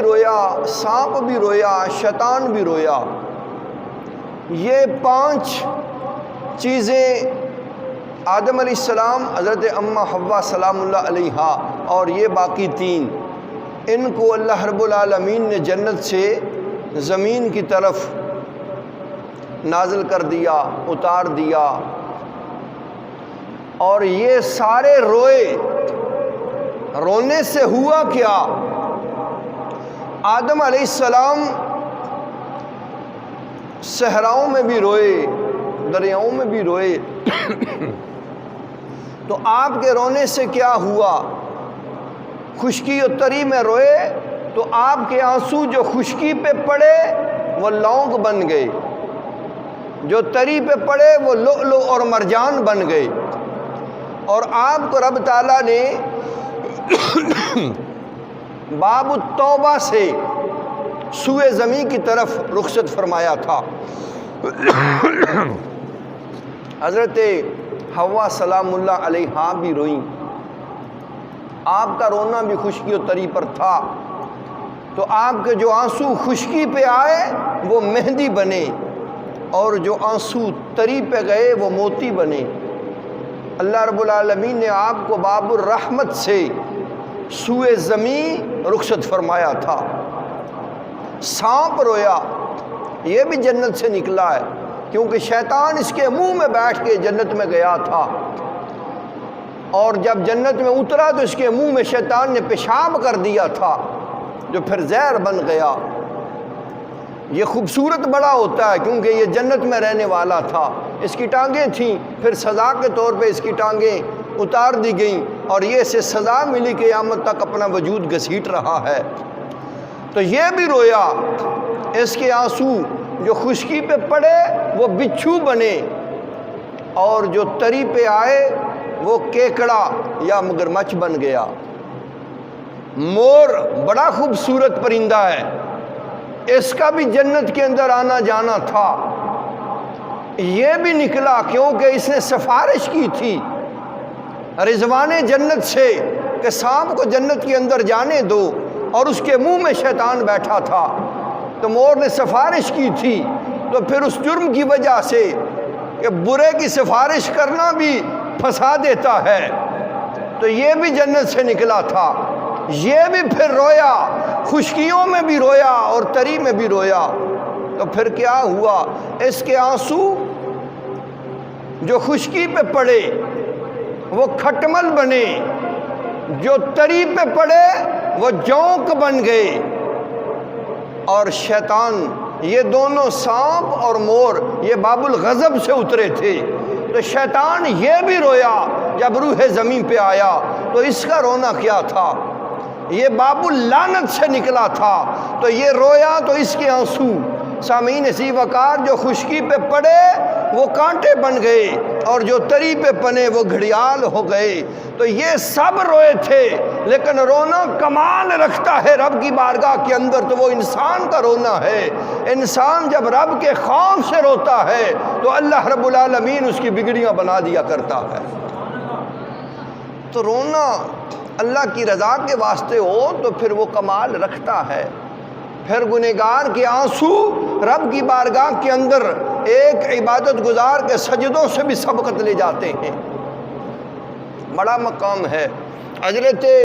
رویا، سانپ بھی رویا، شیطان بھی رویا۔ یہ 5 چیزیں آدم علیہ السلام، حضرت اماں حوا سلام اللہ علیہا اور یہ باقی 3، ان کو اللہ رب العالمین نے جنت سے زمین کی طرف نازل کر دیا، اتار دیا، اور یہ سارے روئے۔ رونے سے ہوا کیا؟ آدم علیہ السلام صحراؤں میں بھی روئے، دریاؤں میں بھی روئے۔ تو آپ کے رونے سے کیا ہوا؟ خشکی و تری میں روئے تو آپ کے آنسو جو خشکی پہ پڑے وہ لونگ بن گئے، جو تری پہ پڑے وہ لؤلؤ اور مرجان بن گئے، اور آپ کو رب تعالیٰ نے باب التوبہ سے سوئے زمین کی طرف رخصت فرمایا تھا۔ حضرت حوا سلام اللہ علیہا بھی روئیں، آپ کا رونا بھی خشکی و تری پر تھا، تو آپ کے جو آنسو خشکی پہ آئے وہ مہندی بنے، اور جو آنسو تری پہ گئے وہ موتی بنے۔ اللہ رب العالمین نے آپ کو باب الرحمت سے سوئے زمین رخصت فرمایا تھا۔ سانپ رویا، یہ بھی جنت سے نکلا ہے، کیونکہ شیطان اس کے منہ میں بیٹھ کے جنت میں گیا تھا، اور جب جنت میں اترا تو اس کے منہ میں شیطان نے پیشاب کر دیا تھا، جو پھر زہر بن گیا۔ یہ خوبصورت بڑا ہوتا ہے کیونکہ یہ جنت میں رہنے والا تھا، اس کی ٹانگیں تھیں، پھر سزا کے طور پہ اس کی ٹانگیں اتار دی گئیں، اور یہ اسے سزا ملی کہ قیامت تک اپنا وجود گھسیٹ رہا ہے۔ تو یہ بھی رویا، اس کے آنسو جو خشکی پہ پڑے وہ بچھو بنے، اور جو تری پہ آئے وہ کیکڑا یا مگرمچھ بن گیا۔ مور بڑا خوبصورت پرندہ ہے، اس کا بھی جنت کے اندر آنا جانا تھا، یہ بھی نکلا کیونکہ اس نے سفارش کی تھی رضوان جنت سے کہ سانپ کو جنت کے اندر جانے دو، اور اس کے منہ میں شیطان بیٹھا تھا، تو مور نے سفارش کی تھی، تو پھر اس جرم کی وجہ سے کہ برے کی سفارش کرنا بھی پھنسا دیتا ہے، تو یہ بھی جنت سے نکلا تھا۔ یہ بھی پھر رویا، خشکیوں میں بھی رویا اور تری میں بھی رویا۔ تو پھر کیا ہوا؟ اس کے آنسو جو خشکی پہ پڑے وہ کھٹمل بنے، جو تری پہ پڑے وہ جونک بن گئے، اور شیطان، یہ دونوں سانپ اور مور یہ باب الغضب سے اترے تھے، تو شیطان یہ بھی رویا جب روح زمین پہ آیا۔ تو اس کا رونا کیا تھا؟ یہ باب اللعنت سے نکلا تھا، تو یہ رویا تو اس کے آنسو سامعین اسی وقار جو خشکی پہ پڑے وہ کانٹے بن گئے، اور جو تری پہ پنے وہ گھڑیال ہو گئے۔ تو یہ سب روئے تھے، لیکن رونا کمال رکھتا ہے رب کی بارگاہ کے اندر، تو وہ انسان کا رونا ہے۔ انسان جب رب کے خوف سے روتا ہے تو اللہ رب العالمین اس کی بگڑیاں بنا دیا کرتا ہے۔ تو رونا اللہ کی رضا کے واسطے ہو تو پھر وہ کمال رکھتا ہے۔ پھر گنہگار کے آنسو رب کی بارگاہ کے اندر ایک عبادت گزار کے سجدوں سے بھی سبقت لے جاتے ہیں، بڑا مقام ہے۔ حضرت